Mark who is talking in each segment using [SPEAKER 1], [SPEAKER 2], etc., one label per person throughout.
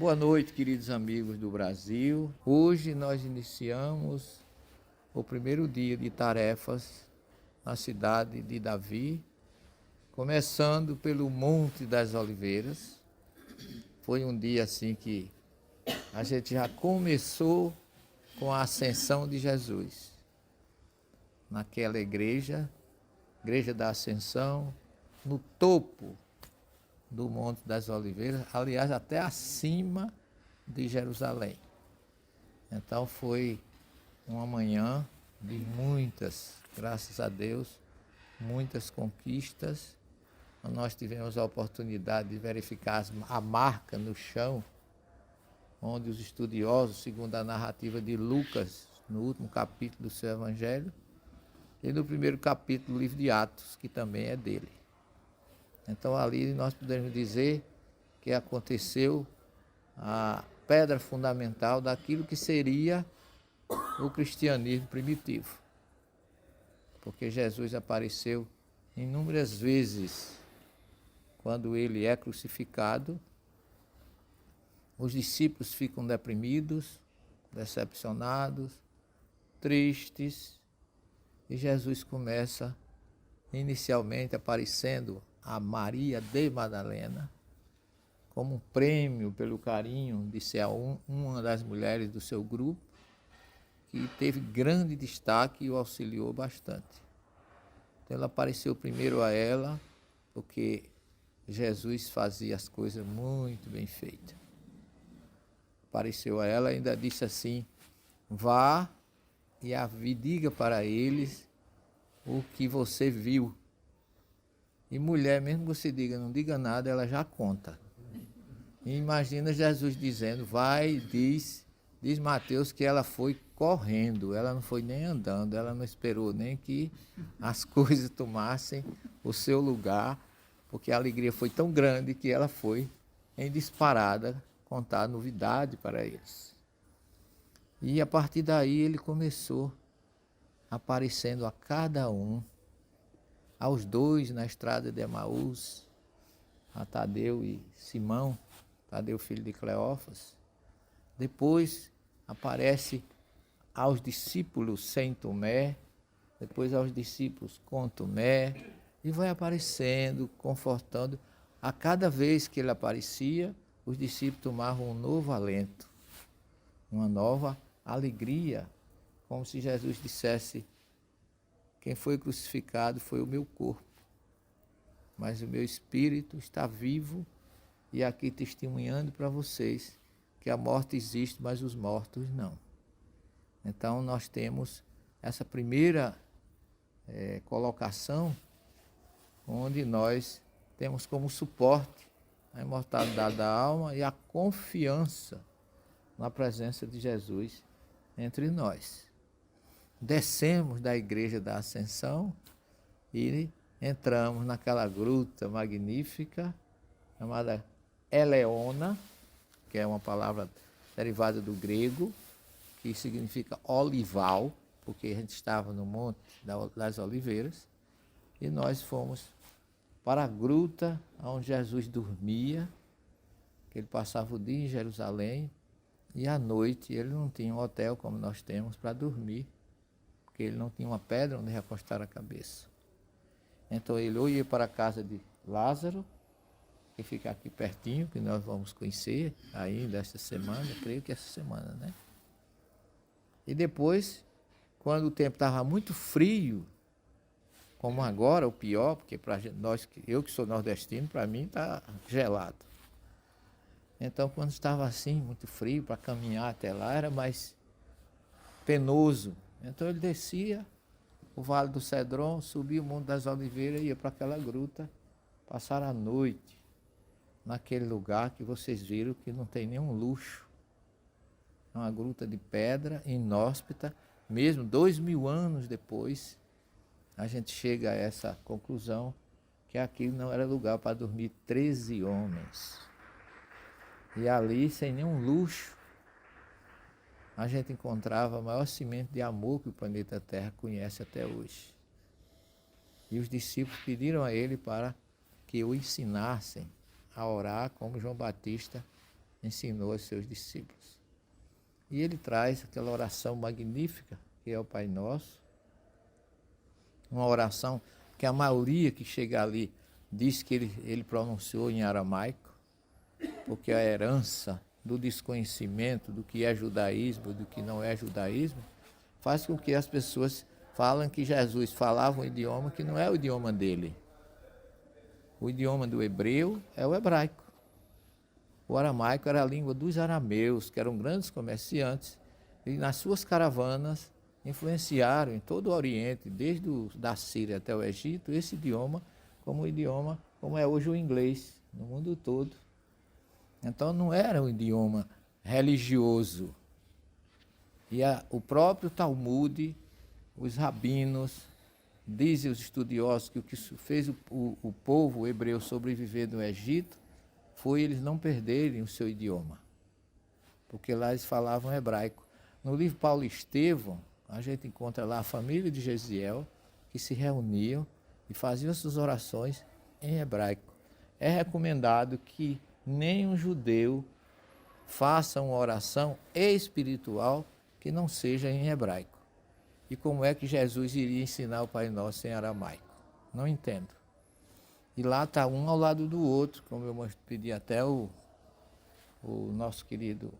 [SPEAKER 1] Boa noite, queridos amigos do Brasil. Hoje nós iniciamos o primeiro dia de tarefas na cidade de Davi, começando pelo Monte das Oliveiras. Foi um dia assim que a gente já começou com a ascensão de Jesus. Naquela igreja da Ascensão, no topo do Monte das Oliveiras, aliás, até acima de Jerusalém. Então foi uma manhã de muitas, graças a Deus, muitas conquistas. Nós tivemos a oportunidade de verificar a marca no chão, onde os estudiosos, segundo a narrativa de Lucas, no último capítulo do seu Evangelho, e no primeiro capítulo do livro de Atos, que também é dele. Então ali nós podemos dizer que aconteceu a pedra fundamental daquilo que seria o cristianismo primitivo. Porque Jesus apareceu inúmeras vezes quando ele é crucificado. Os discípulos ficam deprimidos, decepcionados, tristes, e Jesus começa inicialmente aparecendo a Maria de Madalena, como um prêmio pelo carinho de ser uma das mulheres do seu grupo, que teve grande destaque e o auxiliou bastante. Então ele apareceu primeiro a ela, porque Jesus fazia as coisas muito bem feitas. Apareceu a ela e ainda disse assim: vá e diga para eles o que você viu. E mulher, mesmo que você diga, não diga nada, ela já conta. E imagina Jesus dizendo, vai, diz Mateus que ela foi correndo, ela não foi nem andando, ela não esperou nem que as coisas tomassem o seu lugar, porque a alegria foi tão grande que ela foi em disparada contar novidade para eles. E a partir daí ele começou aparecendo a cada um, aos dois na estrada de Emaús, a Tadeu e Simão, Tadeu filho de Cleófas. Depois aparece aos discípulos sem Tomé, depois aos discípulos com Tomé, e vai aparecendo, confortando. A cada vez que ele aparecia, os discípulos tomavam um novo alento, uma nova alegria, como se Jesus dissesse: quem foi crucificado foi o meu corpo, mas o meu espírito está vivo e aqui testemunhando para vocês que a morte existe, mas os mortos não. Então nós temos essa primeira colocação, onde nós temos como suporte a imortalidade da alma e a confiança na presença de Jesus entre nós. Descemos da igreja da Ascensão e entramos naquela gruta magnífica chamada Eleona, que é uma palavra derivada do grego, que significa olival, porque a gente estava no Monte das Oliveiras, e nós fomos para a gruta onde Jesus dormia, que ele passava o dia em Jerusalém, e à noite ele não tinha um hotel como nós temos para dormir, porque ele não tinha uma pedra onde recostar a cabeça. Então ele ou ia para a casa de Lázaro, que fica aqui pertinho, que nós vamos conhecer ainda esta semana, creio que essa semana, né? E depois, quando o tempo estava muito frio, como agora, o pior, porque para nós, eu que sou nordestino, para mim está gelado. Então, quando estava assim, muito frio, para caminhar até lá, era mais penoso. Então ele descia o Vale do Cedron, subia o Monte das Oliveiras e ia para aquela gruta, passar a noite naquele lugar que vocês viram que não tem nenhum luxo. É uma gruta de pedra, inóspita, mesmo 2000 anos depois, a gente chega a essa conclusão que aquilo não era lugar para dormir 13 homens. E ali, sem nenhum luxo, a gente encontrava a maior semente de amor que o planeta Terra conhece até hoje. E os discípulos pediram a ele para que o ensinassem a orar como João Batista ensinou aos seus discípulos. E ele traz aquela oração magnífica, que é o Pai Nosso, uma oração que a maioria que chega ali diz que ele pronunciou em aramaico, porque a herança do desconhecimento do que é judaísmo, do que não é judaísmo, faz com que as pessoas falem que Jesus falava um idioma que não é o idioma dele. O idioma do hebreu é o hebraico. O aramaico era a língua dos arameus, que eram grandes comerciantes, e nas suas caravanas influenciaram em todo o Oriente, desde da Síria até o Egito, esse idioma como é hoje o inglês, no mundo todo. Então não era um idioma religioso. E o próprio Talmud, os rabinos, dizem os estudiosos que o que fez o povo hebreu sobreviver no Egito foi eles não perderem o seu idioma, porque lá eles falavam hebraico. No livro Paulo Estevão, a gente encontra lá a família de Gesiel, que se reuniam e faziam suas orações em hebraico. É recomendado que nenhum judeu faça uma oração espiritual que não seja em hebraico. E como é que Jesus iria ensinar o Pai Nosso em aramaico? Não entendo. E lá está um ao lado do outro, como eu pedi até o nosso querido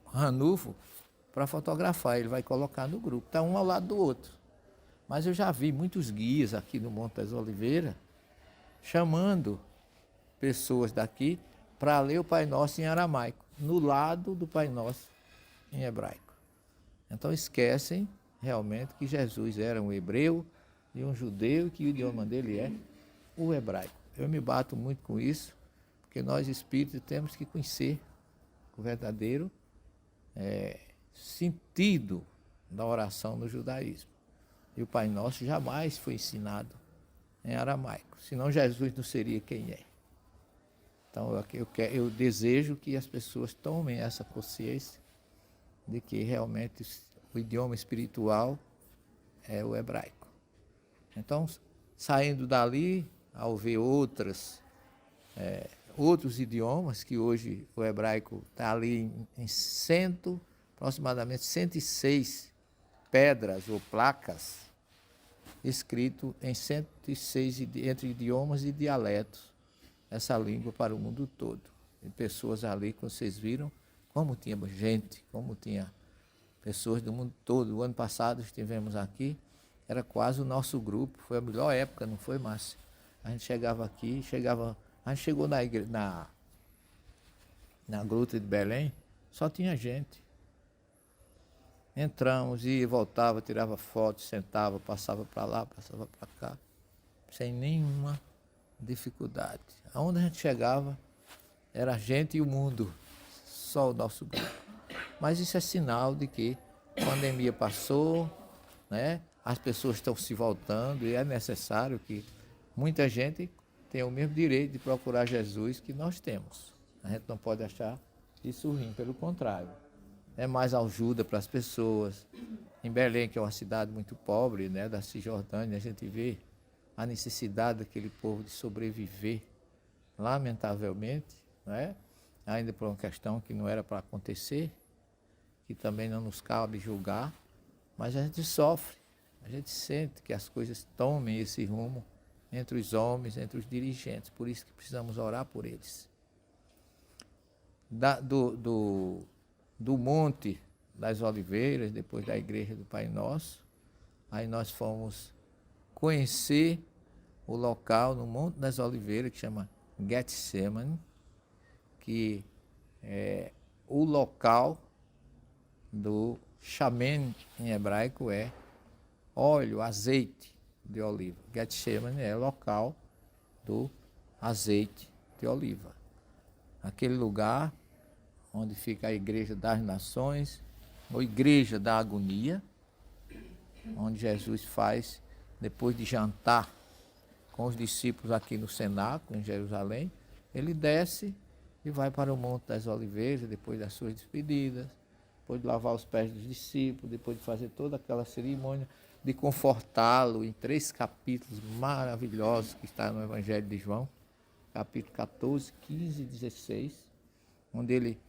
[SPEAKER 1] Ranulfo para fotografar, ele vai colocar no grupo. Está um ao lado do outro. Mas eu já vi muitos guias aqui no Monte das Oliveiras chamando pessoas daqui para ler o Pai Nosso em aramaico, no lado do Pai Nosso em hebraico. Então esquecem realmente que Jesus era um hebreu e um judeu, que o idioma dele é o hebraico. Eu me bato muito com isso, porque nós espíritos temos que conhecer o verdadeiro sentido da oração no judaísmo. E o Pai Nosso jamais foi ensinado em aramaico, senão Jesus não seria quem é. Então eu desejo que as pessoas tomem essa consciência de que realmente o idioma espiritual é o hebraico. Então, saindo dali, ao ver outros idiomas, que hoje o hebraico está ali em aproximadamente 106 pedras ou placas, escrito em 106 entre idiomas e dialetos, essa língua para o mundo todo. E pessoas ali, como vocês viram, como tinha gente, como tinha pessoas do mundo todo. O ano passado estivemos aqui, era quase o nosso grupo, foi a melhor época, não foi, Márcio? A gente chegava aqui, a gente chegou na Gruta de Belém, só tinha gente. Entramos, ia, voltava, tirava foto, sentava, passava para lá, passava para cá, sem nenhuma dificuldade. Aonde a gente chegava, era a gente e o mundo, só o nosso grupo. Mas isso é sinal de que a pandemia passou, né? As pessoas estão se voltando e é necessário que muita gente tenha o mesmo direito de procurar Jesus que nós temos. A gente não pode achar isso ruim, pelo contrário. É mais ajuda para as pessoas. Em Belém, que é uma cidade muito pobre, né, da Cisjordânia, a gente vê a necessidade daquele povo de sobreviver, lamentavelmente, né? Ainda por uma questão que não era para acontecer, que também não nos cabe julgar, mas a gente sofre, a gente sente que as coisas tomem esse rumo entre os homens, entre os dirigentes, por isso que precisamos orar por eles. Do Monte das Oliveiras, depois da Igreja do Pai Nosso, aí nós fomos conhecer o local no Monte das Oliveiras, que chama Getsemane, que é o local do shamen em hebraico é óleo, azeite de oliva. Getsemane é o local do azeite de oliva. Aquele lugar onde fica a Igreja das Nações, ou Igreja da Agonia, onde Jesus faz, depois de jantar com os discípulos aqui no cenáculo, em Jerusalém, ele desce e vai para o Monte das Oliveiras, depois das suas despedidas, depois de lavar os pés dos discípulos, depois de fazer toda aquela cerimônia, de confortá-lo em 3 capítulos maravilhosos que está no Evangelho de João. capítulo 14, 15 e 16, onde ele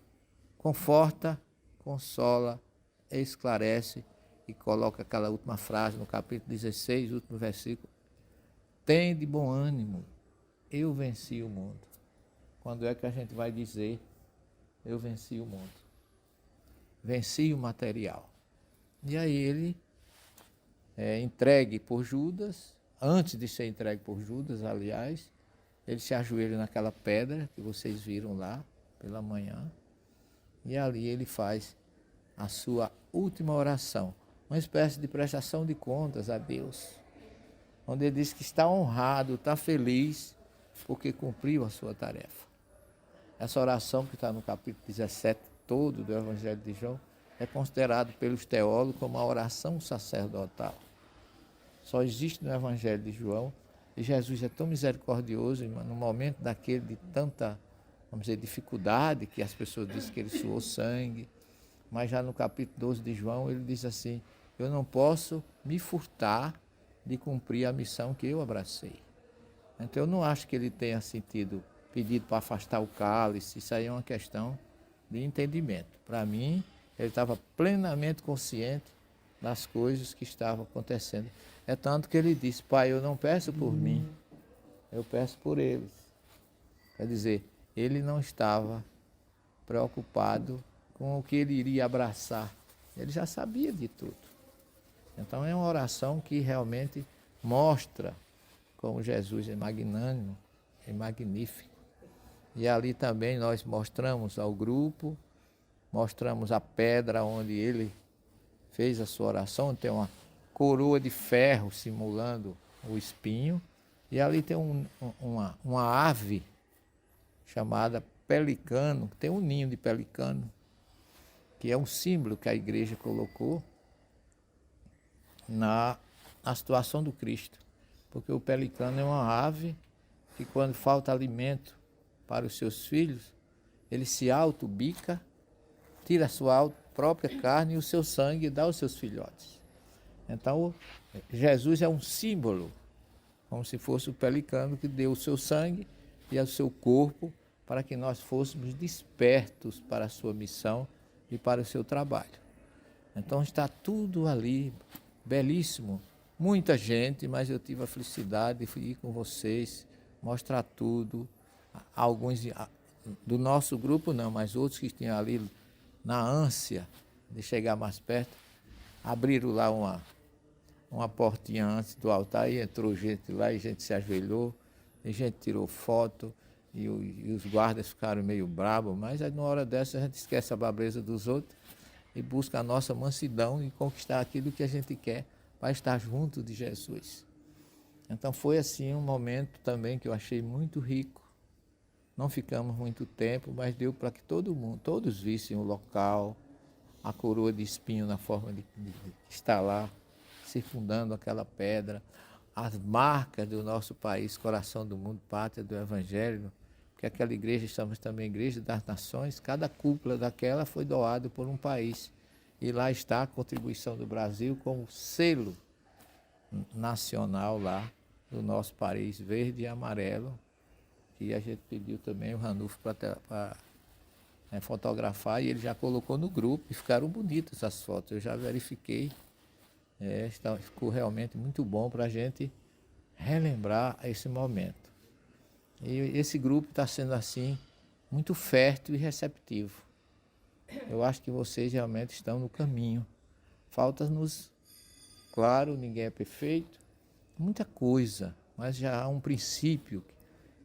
[SPEAKER 1] conforta, consola, esclarece e coloca aquela última frase no capítulo 16, último versículo: tem de bom ânimo, eu venci o mundo. Quando é que a gente vai dizer eu venci o mundo? Venci o material. E aí ele é entregue por Judas. Antes de ser entregue por Judas, aliás, ele se ajoelha naquela pedra que vocês viram lá pela manhã, e ali ele faz a sua última oração, uma espécie de prestação de contas a Deus, onde ele diz que está honrado, está feliz, porque cumpriu a sua tarefa. Essa oração que está no capítulo 17 todo do Evangelho de João é considerado pelos teólogos como a oração sacerdotal. Só existe no Evangelho de João, e Jesus é tão misericordioso, no momento daquele de tanta, vamos dizer, dificuldade, que as pessoas dizem que ele suou sangue, mas já no capítulo 12 de João ele diz assim: eu não posso me furtar de cumprir a missão que eu abracei. Então eu não acho que ele tenha sentido pedido para afastar o cálice, isso aí é uma questão de entendimento. Para mim, ele estava plenamente consciente das coisas que estavam acontecendo. É tanto que ele disse: Pai, eu não peço por mim, eu peço por eles. Quer dizer, ele não estava preocupado com o que ele iria abraçar. Ele já sabia de tudo. Então é uma oração que realmente mostra como Jesus é magnânimo, é magnífico. E ali também nós mostramos ao grupo, mostramos a pedra onde ele fez a sua oração, tem uma coroa de ferro simulando o espinho, e ali tem uma ave chamada pelicano, tem um ninho de pelicano, que é um símbolo que a igreja colocou na situação do Cristo, porque o pelicano é uma ave que, quando falta alimento para os seus filhos, ele se autobica, tira a sua própria carne e o seu sangue e dá aos seus filhotes. Então, Jesus é um símbolo, como se fosse o pelicano que deu o seu sangue e o seu corpo para que nós fôssemos despertos para a sua missão e para o seu trabalho. Então está tudo ali, belíssimo. Muita gente, mas eu tive a felicidade de ir com vocês, mostrar tudo. Alguns do nosso grupo não, mas outros que tinham ali na ânsia de chegar mais perto, abriram lá uma portinha antes do altar e entrou gente lá e gente se ajoelhou, e gente tirou foto, e os guardas ficaram meio bravos, mas aí, numa hora dessa a gente esquece a brabeza dos outros e busca a nossa mansidão e conquistar aquilo que a gente quer para estar junto de Jesus. Então foi assim um momento também que eu achei muito rico. Não ficamos muito tempo, mas deu para que todos vissem o local, a coroa de espinho na forma de estar lá, circundando aquela pedra, as marcas do nosso país, coração do mundo, pátria do Evangelho, porque aquela igreja, estamos também igreja das nações, cada cúpula daquela foi doada por um país. E lá está a contribuição do Brasil como selo nacional lá do nosso país, verde e amarelo, que a gente pediu também o Ranulfo para fotografar, e ele já colocou no grupo e ficaram bonitas as fotos, eu já verifiquei. Ficou realmente muito bom para a gente relembrar esse momento. E esse grupo está sendo assim muito fértil e receptivo. Eu acho que vocês realmente estão no caminho. Falta-nos, claro, ninguém é perfeito, muita coisa, mas já há um princípio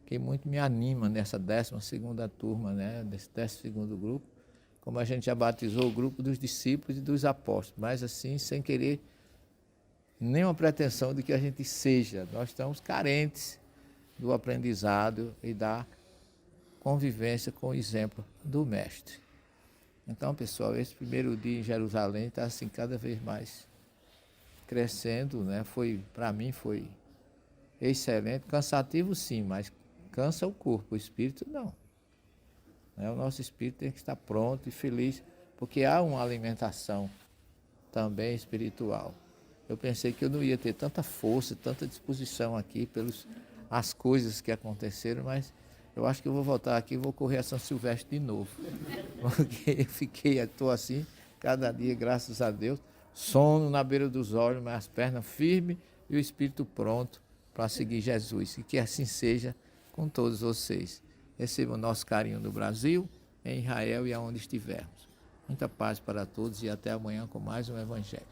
[SPEAKER 1] que muito me anima nessa 12ª turma, né, desse 12º grupo, como a gente já batizou o grupo dos discípulos e dos apóstolos, mas assim, sem querer nenhuma pretensão de que a gente seja. Nós estamos carentes do aprendizado e da convivência com o exemplo do Mestre. Então, pessoal, esse primeiro dia em Jerusalém está assim cada vez mais crescendo, né? Para mim foi excelente, cansativo sim, mas cansa o corpo, o espírito não. O nosso espírito tem que estar pronto e feliz, porque há uma alimentação também espiritual. Eu pensei que eu não ia ter tanta força, tanta disposição aqui pelas as coisas que aconteceram, mas Eu acho que eu vou voltar aqui e vou correr a São Silvestre de novo. Porque estou assim, cada dia, graças a Deus, sono na beira dos olhos, mas as pernas firmes e o espírito pronto para seguir Jesus. E que assim seja com todos vocês. Recebam o nosso carinho do Brasil, em Israel e aonde estivermos. Muita paz para todos e até amanhã com mais um Evangelho.